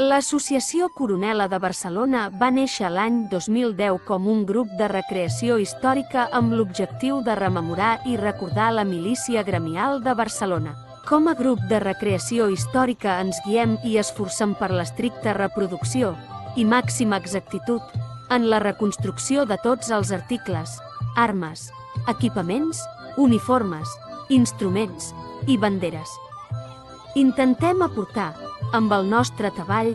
L'Associació Coronela de Barcelona va néixer l'any 2010 com un grup de recreació històrica amb l'objectiu de rememorar i recordar la milícia gremial de Barcelona. Com a grup de recreació històrica ens guiem i esforcem per l'estricta reproducció i màxima exactitud en la reconstrucció de tots els articles, armes, equipaments, uniformes, instruments i banderes. Intentem aportar, amb el nostre treball,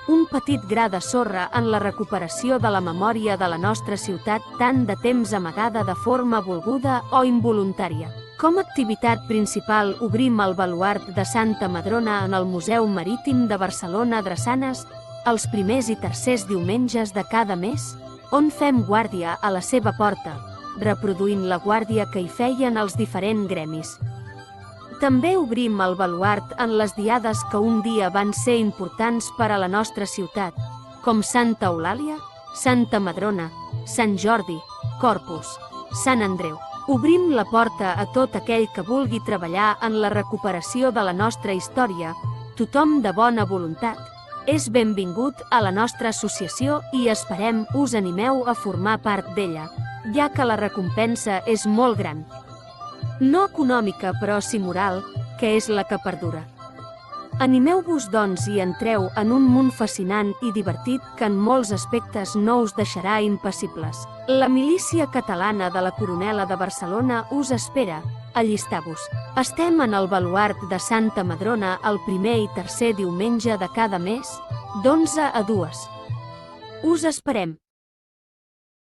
un petit gra de sorra en la recuperació de la memòria de la nostra ciutat tant de temps amagada de forma volguda o involuntària. Com a activitat principal obrim el baluard de Santa Madrona en el Museu Marítim de Barcelona Drassanes els primers i tercers diumenges de cada mes, on fem guàrdia a la seva porta, reproduint la guàrdia que hi feien els diferents gremis. També obrim el baluard en les diades que un dia van ser importants per a la nostra ciutat, com Santa Eulàlia, Santa Madrona, Sant Jordi, Corpus, Sant Andreu. Obrim la porta a tot aquell que vulgui treballar en la recuperació de la nostra història. Tothom de bona voluntat és benvingut a la nostra associació i esperem us animeu a formar part d'ella, ja que la recompensa és molt gran. No econòmica, però sí moral, que és la que perdura. Animeu-vos, doncs, i entreu en un món fascinant i divertit que en molts aspectes no us deixarà impassibles. La milícia catalana de la Coronela de Barcelona us espera. Allisteu-vos. Estem en el baluard de Santa Madrona el primer i tercer diumenge de cada mes, d'11 a 2. Us esperem.